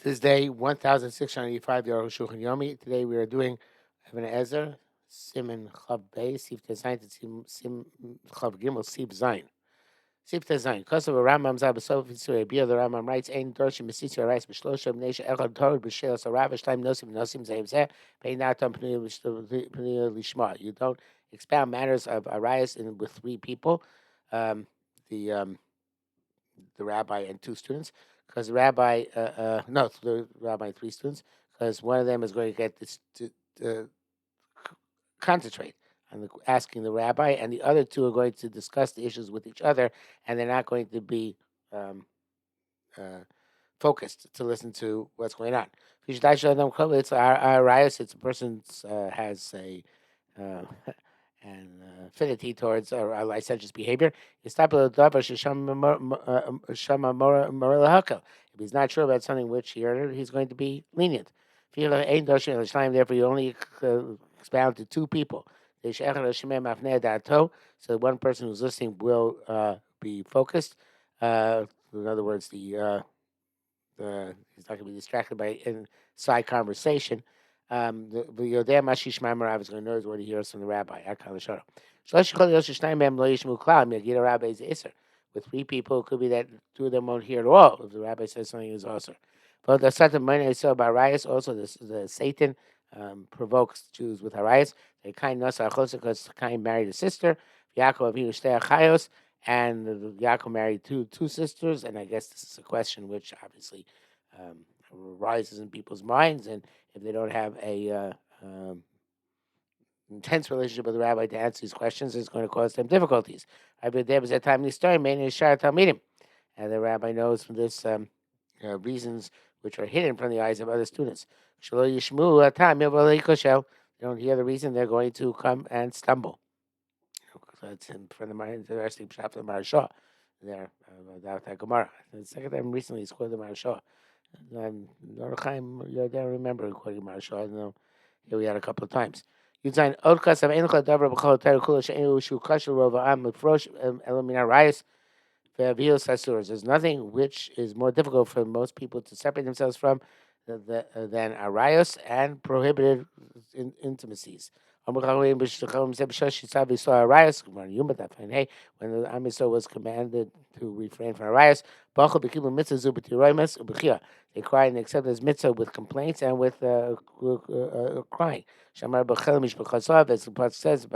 This is day 1685, the Arukh HaShulchan Yomi. Today we are doing Ibn Ezer, Siman Chav Bey, Sif Tezayin, Sim Chav Gimel, Sif Zayin. Sif Tezayin. Because of a Rambam Zabasof, the Rambam writes, Ein Dorshim Mesitzi Arais B'Shlosha B'Nesha Echad Torah B'Shel Sarav Shtaim Nosim Zayim Zeh Pei Natam Pnei Lishma. You don't expound matters of Arias with three people. Um, the the rabbi and two students, because the rabbi and three students, because one of them is going to get this to concentrate on asking the rabbi, and the other two are going to discuss the issues with each other, and they're not going to be um, focused to listen to what's going on. It's our rias. It's a person has a uh, an affinity towards a licentious behavior. If he's not sure about something which he heard, he's going to be lenient. Therefore, you only expound to two people. So one person who's listening will be focused. In other words, he's not going to be distracted by inside conversation. The Yodea Mashish Mamarav is going to know what he hears from the rabbi. With three people, it could be that two of them won't hear at all if the rabbi says something is also. But the Satan Money I saw about Arias, also the Satan provokes Jews with Arias. They kind Nasa Achosa because Cain married a sister. Yaakov Avinu Shtei Achayos, and Yaakov married two sisters. And I guess this is a question which obviously arises in people's minds, and if they don't have a intense relationship with the rabbi to answer these questions, it's going to cause them difficulties. And the rabbi knows from this reasons which are hidden from the eyes of other students. They don't hear the reason, they're going to come and stumble. So it's in front of my interesting shop of Marashah there about that Gemara. The second time recently he's quoted the Marashah. And Arukh Chaim, I don't remember quoting Marashah. I don't know. Here we had a couple of times. Yudzayin Odkas of Encha Davar B'Chol Ter Kula She'enu Shu Kashel Rova Am Mefrosh Elamina Rayas Ve'Avios Asuras. There's nothing which is more difficult for most people to separate themselves from than arayos and prohibited intimacies. When the Am Yisrael was commanded to refrain from arayos, they cried and accepted his mitzvah with complaints and with crying. Shamar as the Pasuk says,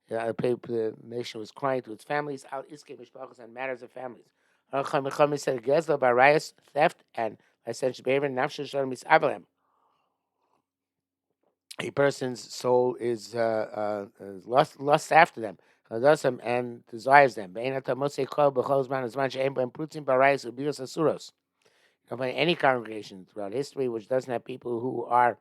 the nation was crying to its families, al iske mishpachos, and matters of families. Arukh said, Gezlo barayos, theft and licentious behavior, nafshu shalom misavalem. A person's soul is lusts after them, and desires them. You don't find any congregation throughout history which doesn't have people who are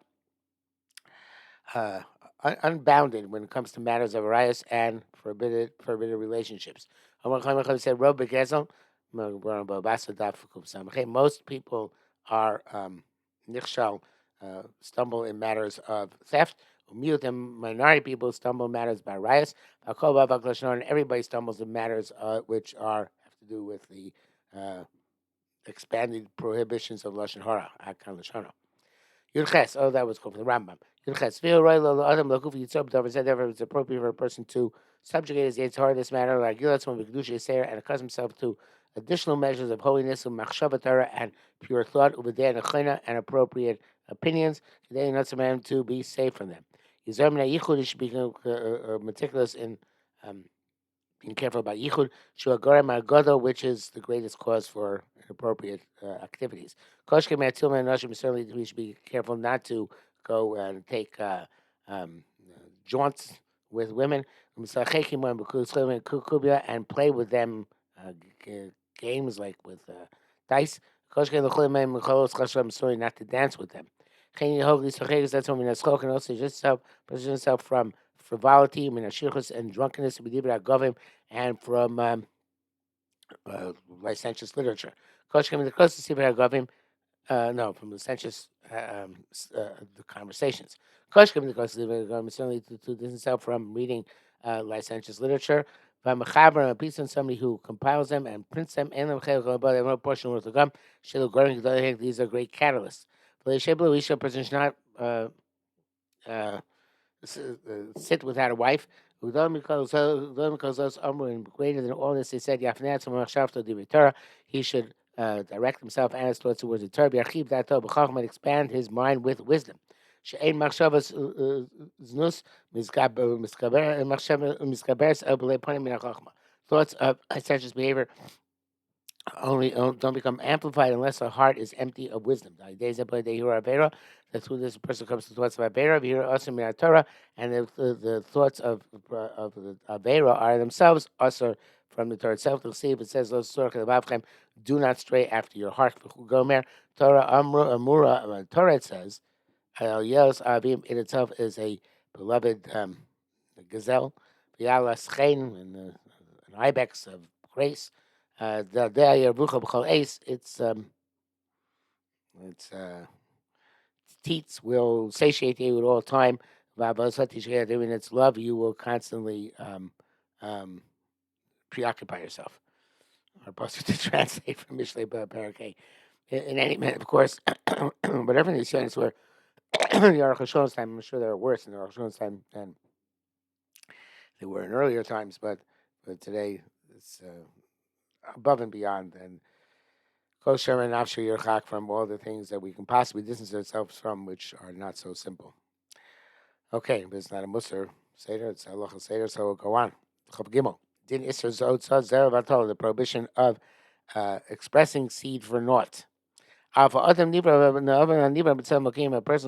unbounded when it comes to matters of arias and forbidden relationships. Said, most people are nichshal, stumble in matters of theft. Mute and minority people stumble in matters by arias. And everybody stumbles in matters which have to do with the expanded prohibitions of lashon hara. Yudches. Oh, that was called from the Rambam. Yudches. Therefore, it's appropriate for a person to subjugate his Yetzirah in this manner, like and accustom himself to additional measures of holiness, and pure thought, and appropriate opinions, today not some man to be safe from them. He should be meticulous in being careful about yichud, shuagorem agodo, which is the greatest cause for inappropriate activities. Koshke me'atilma nashim, certainly we should be careful not to go and take jaunts with women, and play with them games like with dice. Sorry, not to dance with them. That's when we can also just position himself from frivolity, and drunkenness, and from licentious literature. No, from licentious the conversations. Certainly to distance himself from reading licentious literature. by Mechaber, a piece on somebody who compiles them and prints them, and them but they have no portion worth of gum. These are great catalysts. A person should not uh, sit without a wife. Because those greater than all this, they said, he should direct himself and his thoughts towards the Torah. Might expand his mind with wisdom. שאין מחשבה זנוס מסקברת על בלי פנים מן החוכמה. Thoughts of sensuous behavior only don't become amplified unless our heart is empty of wisdom. That through this person comes to thoughts of Avera, Torah, and the thoughts of the Avera are themselves also from the Torah itself. To see if it says, do not stray after your heart. Torah Amura, Torah it says, Yos Avim in itself is a beloved gazelle, and an ibex of grace. Its teats will satiate you at all time. In its love, you will constantly preoccupy yourself. Or supposed to translate from Mishlei Parakeh. In any event, of course, whatever these students were, the Arukh HaShulchan's time, I'm sure they were worse in the Arukh HaShulchan's time than they were in earlier times, but today it's above and beyond, and kosher and after yerchak from all the things that we can possibly distance ourselves from, which are not so simple. Okay, but it's not a Musar Seder, it's a Halacha Seder, so we'll go on. Chav Gimel. Din Isser Zod Zod Zerav Atol, the prohibition of expressing seed for naught. A person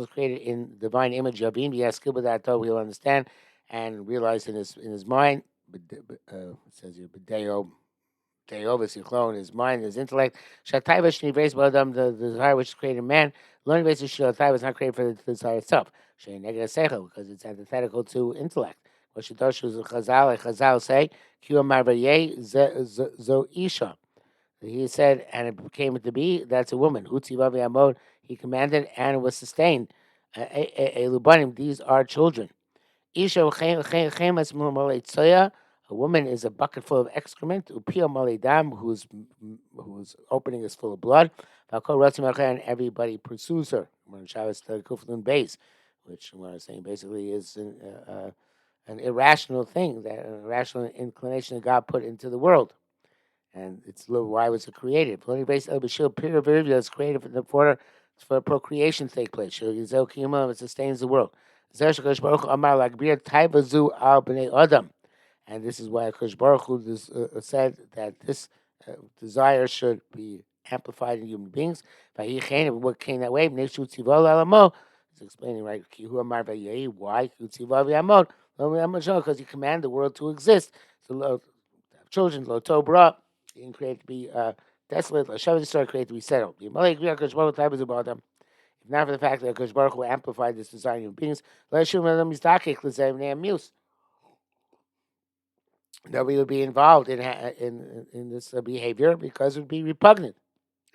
is created in divine image. Yavin v'yaskil b'dato, he'll understand and realize in his mind. It says here, his mind, his intellect. The desire which is created in man. Is not created for the desire itself. Because it's antithetical to intellect. What Chazal say, zo isha. He said, and it came to be, that's a woman. He commanded, and it was sustained. These are children. A woman is a bucket full of excrement. Whose opening is full of blood. And everybody pursues her. Which I was saying basically is an irrational thing, that an irrational inclination that God put into the world. And it's why was it created? It's created for procreation to take place. It sustains the world. And this is why Akash Baruch Hu said that this desire should be amplified in human beings. What came that way? He's explaining, right? Why? Because he commanded the world to exist. So children, lo tobra, being created to be desolate, lo shavu destroyed, created to be settled. If not for the fact that Akash Baruch Hu amplified this desire in human beings, nobody would be involved in this behavior because it would be repugnant,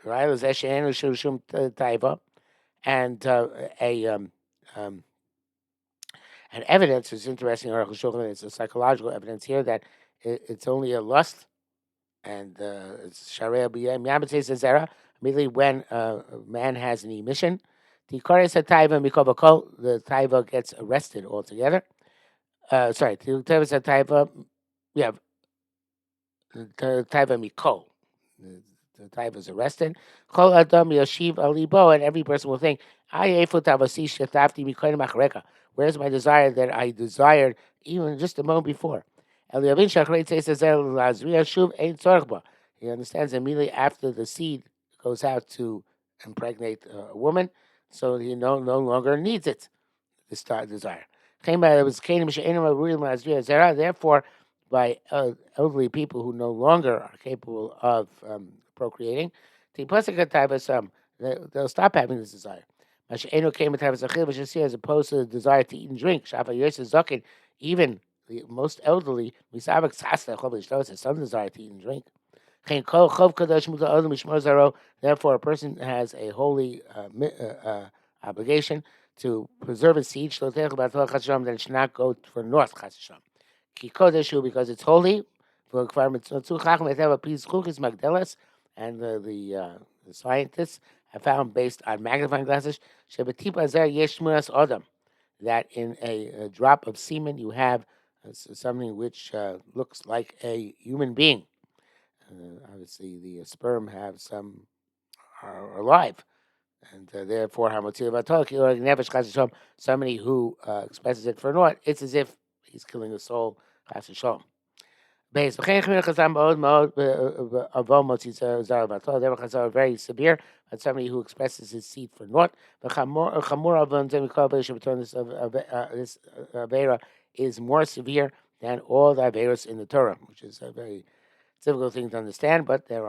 right? And and evidence is interesting. It's a psychological evidence here that it's only a lust, and it's sharia b'yam says immediately when a man has an emission, the taiva gets arrested altogether. Sorry, the taiva, yeah, the taiva mikol. The taiva is arrested. Kol adam yashiv alibo, and every person will think, where's my desire that I desired even just a moment before? He understands immediately after the seed goes out to impregnate a woman, so he no longer needs it, this desire. Therefore, by elderly people who no longer are capable of procreating, they'll stop having this desire. As opposed to the desire to eat and drink. Even the most elderly, some desire to eat and drink. Therefore, a person has a holy obligation to preserve his seed, that it should not go for north, because it's holy, And the scientists have found, based on magnifying glasses, that in a drop of semen you have something which looks like a human being. Obviously, the sperm have some are alive, and therefore, somebody who expresses it for naught, it's as if he's killing a soul. Chas v'shalom. Beis v'chein chmir chazam מאוד avon motzi zar batal. They were very severe, and somebody who expresses his seed for naught. V'chamur avon zeh mikol b'yish b'ton. This avera is more severe than all the averas in the Torah, which is a very difficult thing to understand. But there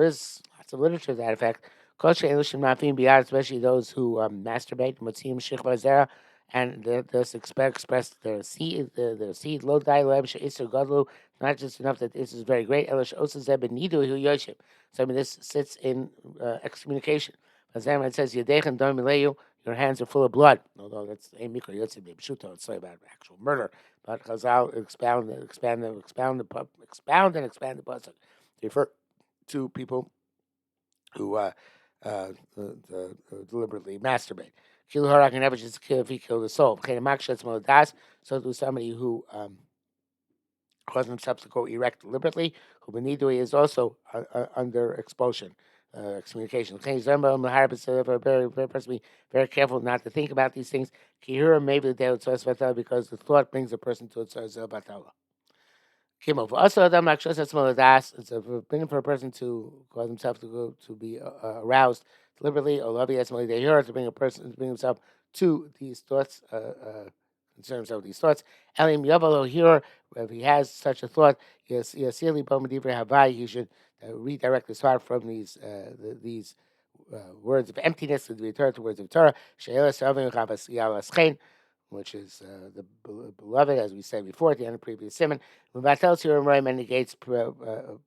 is lots of literature to that effect. Especially those who masturbate, motzim shich zera, and thus express their seed, their seed. Lo dai leb she'isur gadlu. Not just enough that this is very great. Elish osazeb benidu hu yoshim. So I mean, this sits in excommunication. It says Yedechan dom mileyu. Your hands are full of blood. Although that's a mikra yotzei b'pshuto. It's about actual murder. But Chazal expound and expand the pasuk to refer to people who deliberately masturbate. Kilu harak can never just kill if he killed the soul. So do somebody who causing himself to go erect deliberately, who benidui is also under expulsion, excommunication. Very person be very careful not to think about these things. Maybe because the thought brings a person to a batala. Kimov. Also, it's a forbidden for a person to cause himself to be aroused deliberately, or to bring himself to these thoughts, concern himself with these thoughts. Elim Yavalo here, if he has such a thought, he should redirect his heart from these words of emptiness to return to words of Torah. Which is the beloved, as we said before at the end of the previous simon, and negates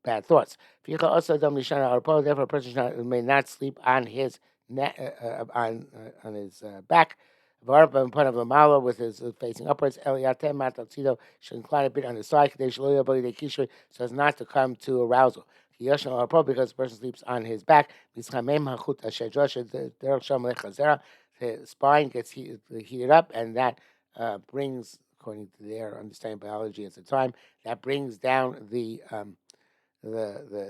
bad thoughts. Therefore, a person may not sleep on his on his back. With his facing upwards. Should incline a bit on his side, so as not to come to arousal. Because the person sleeps on his back, the spine gets heated up, and that brings, according to their understanding of biology at the time, that brings down the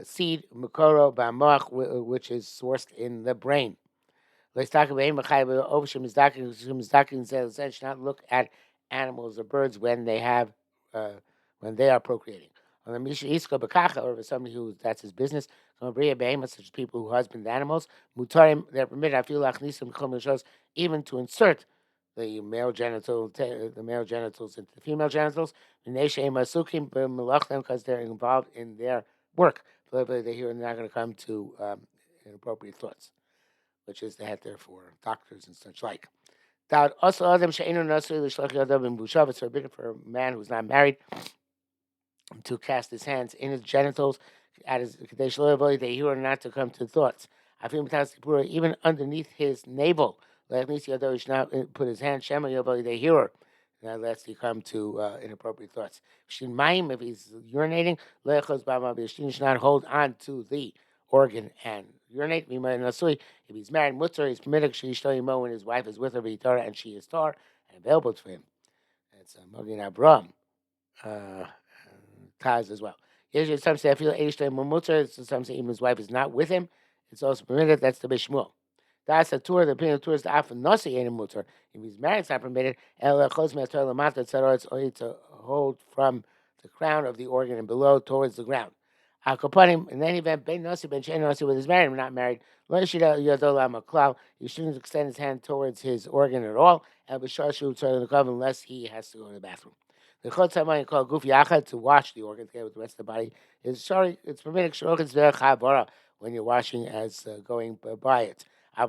seed mukoro b'amach, which is sourced in the brain. Let's talk about should not look at animals or birds when they have when they are procreating. Or if somebody who that's his business, such as people who husband animals, they're permitted even to insert the male genitals into the female genitals, because they're involved in their work. They hear they're not going to come to inappropriate thoughts, which is the heter for doctors and such like. It's forbidden for a man who's not married to cast his hands in his genitals, at his they hear not to come to thoughts. Even underneath his navel, he should not put his hand they hear, lest he come to inappropriate thoughts. If he's urinating, he should not hold on to the organ and urinate. If he's married, mutter, he's permitted when his wife is with her, and she is tar and available to him. That's Magin Abram. Taz as well. Usually, some say I feel mutter. Some say even his wife is not with him. It's also permitted. That's the Bishmuel. That's a tour. The opinion of the tour is the Af Nasi and mutter. If he's married, it's not permitted. It's only to hold from the crown of the organ and below towards the ground. In any event, Ben Nasi, Ben Shein Nasi, with his married and not married, you shouldn't extend his hand towards his organ at all, unless he has to go to the bathroom. The Chotzamayim called Guf Yachad to wash the organ together with the rest of the body. It's permitted when you're washing as going by it. But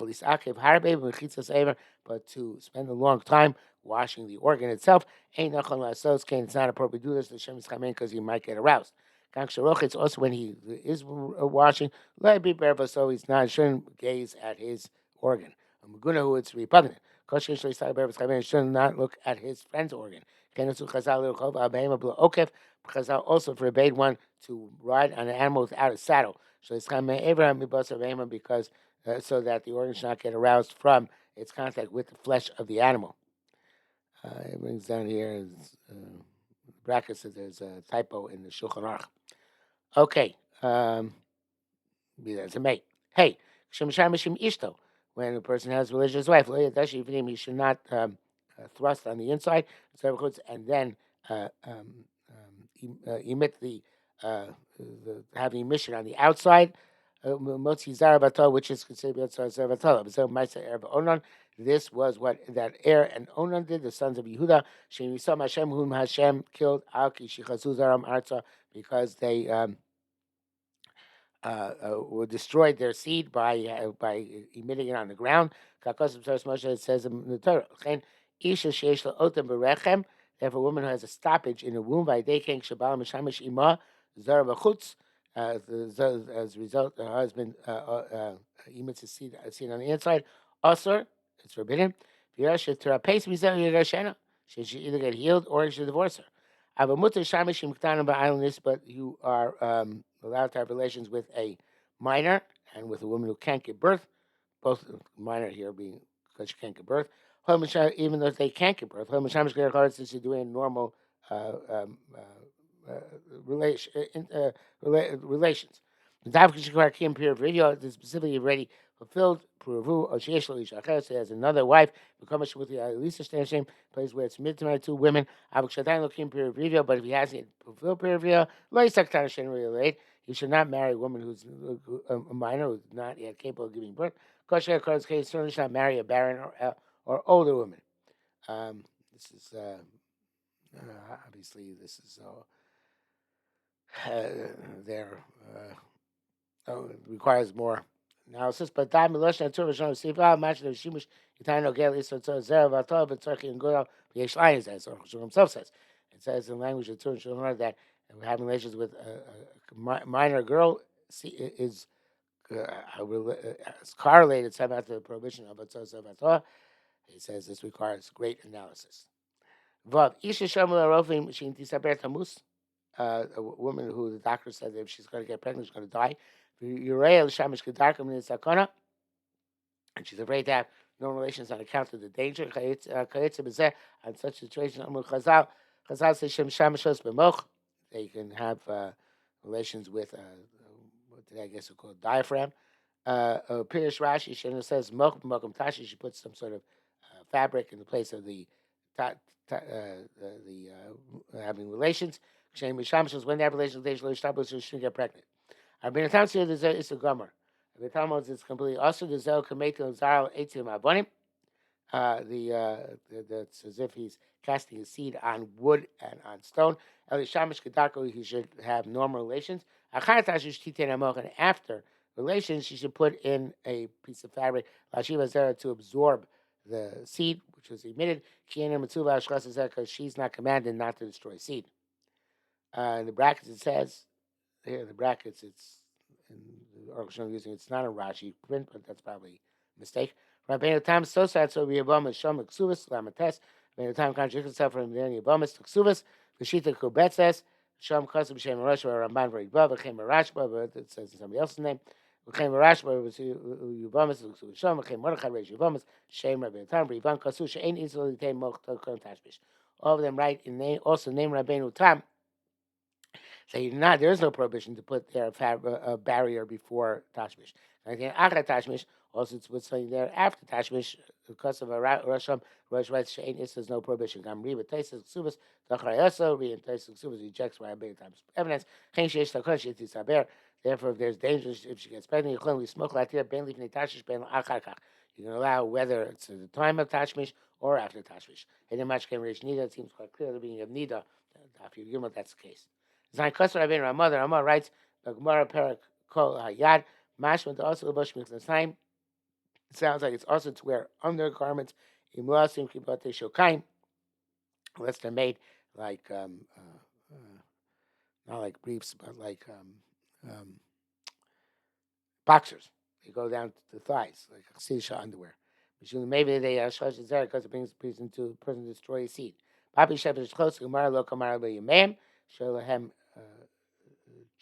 to spend a long time washing the organ itself, it's not appropriate to do this because you might get aroused. It's also when he is washing, so he's not shouldn't gaze at his organ. Who it's repugnant. Should not look at his friend's organ. Chazal also forbade one to ride on an animal without a saddle. So it's because so that the organ should not get aroused from its contact with the flesh of the animal. It brings down here brackets that there's a typo in the Shulchan Aruch. Okay, be that as it may. Hey, ishto. When a person has a religious wife, he should not thrust on the inside, and then emit the have the emission on the outside. Motzi zarabato, which is considered zarabato. So Ma'aser Erev Onan. This was what that Er and Onan did, the sons of Yehuda. Shem Yisam Hashem, whom Hashem killed, Al Ki Shichazu Zaram Arza, because they destroyed their seed by emitting it on the ground. It says in the Torah, therefore, a woman who has a stoppage in the womb, as a result, her husband emits a seed on the inside. Also, it's forbidden. She should either get healed or she should divorce her. But you are allowed to have relations with a minor and with a woman who can't give birth, both minor here being because she can't give birth. Even though they can't give birth, since you're doing normal uh, um, uh, relation, relations. Specifically already fulfilled, Puravu, so he has another wife, with the Lisa Station, place where it's midnight two women, but if he hasn't fulfilled period, relate. He should not marry a woman who's a minor, who's not yet capable of giving birth. Certainly should not marry a barren or older woman. This is obviously this is there requires more analysis. But Dai Milosh and Turva Shon Siva match the Shimush Itano Gel Isra Zera Vatov and Turkey and Goral Yesh Lions as Arukh himself says. It says in language of Turva Shon that having relations with a minor girl is correlated somehow to the prohibition of Atzah. He says this requires great analysis. Vav Isha Shamula Rofim Shinti Saber Tamus. A woman who the doctor said that if she's going to get pregnant, she's going to die. And she's afraid to have no relations on account of the danger. On such situations, they can have relations with what did I guess it called diaphragm. Pirish Rashi says tashi. She puts some sort of fabric in the place of the having relations. When they have relations, they shouldn't get pregnant. I've been a time here. It's a gomer. The Talmud is completely also the zel kametil zaral etim abonim. That's as if he's casting a seed on wood and on stone. Elishamish kedako, he should have normal relations. And after relations, she should put in a piece of fabric to absorb the seed which was emitted. Because she's not commanded not to destroy seed. In the brackets it says here in the brackets it's in the Arukh HaShulchan using it's not a Rashi print, but that's probably a mistake. Rabbeinu Tam so sad so Yevamis Shom Ksuvas Lamates. Rabbeinu Tam contradicts himself from the Yevamis to Ksuvas. V'shita Kubet says Shom Kasim Shem Rosh or Ramban V'Rigba V'Chem Rashba, but it says in somebody else's name. V'Chem Rashba was Yevamis Ksuvas Shom V'Chem Mordechai Reish Yevamis Shem Rabbeinu Tam V'Yivan Kasu She'ein Israel Yitei Moch Tokon Tashbish. All of them write in name also name Rabbeinu Tam. So there is no prohibition to put there a barrier before Tashmish. Tashmish, also it's with something there after Tashmish, because of a Rosham, Rosh Rights Shein, there's no prohibition. Gamri, but Taisus Subas, Tacharayaso, Re and Taisus Subas rejects why I beg times evidence. Therefore, if there's danger, if she gets pregnant, you can smoke like here, Ben Leafney Tashish, Ben Acharkach. You can allow whether it's at the time of Tashmish or after Tashmish. And then much can reach Nida, it seems quite clear the being of Nida. After Yuma, that's the case. Zayin Kosar Rabbeinu Ramah, the Ramah writes, the Gemara Perak Kol Hayad, Mashman to also Ubosh Mitzvah. It sounds like it's also to wear undergarments, Imuasim Kibote Shokaim, unless they're made like, not like briefs, but like boxers. They go down to the thighs, like Chassidisha underwear. Maybe they are there because it brings into a person to destroy a seed. Papi Shepherd close to Gemara Lo Kamara B'Yamem Shalahem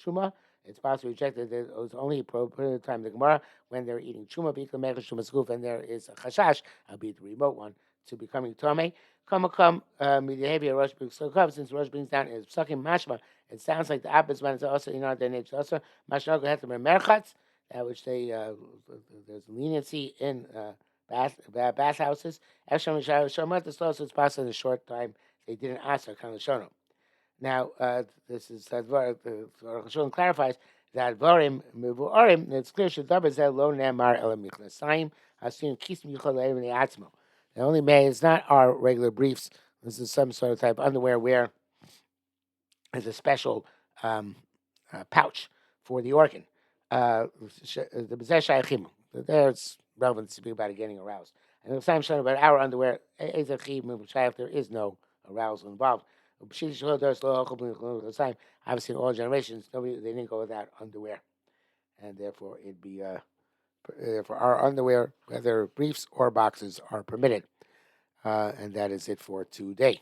Truma. It's possibly rejected that it was only appropriate time the Gemara when they're eating Truma, Bika Mechel Truma Skuf, and there is a Chashash, albeit the remote one, to becoming Tome. Come, Midihavia Rosh brings so come since Rosh brings down is sucking mashma. It sounds like the opposite one is also in our day nature. Also, mashma had to merchatz, which they there's leniency in bath houses. Actually, Shomat the slow, so it's possible in a short time they didn't ask her kind of shown them. Now, this is Arukh HaShulchan clarifies that Varim Mevuarim. It's clear Shadaber Zel Lo Nemar Elam Michnasayim Hasim Kis Michal Leivin Atzmo. The only may it's not our regular briefs. This is some sort of type of underwear where there's a special pouch for the organ. The B'zeh Shayachim. There's relevant to speak about it getting aroused. And the same shown about our underwear. There is no arousal involved. Obviously, in all generations, they didn't go without underwear, and therefore it'd be therefore our underwear, whether briefs or boxes, are permitted, and that is it for today.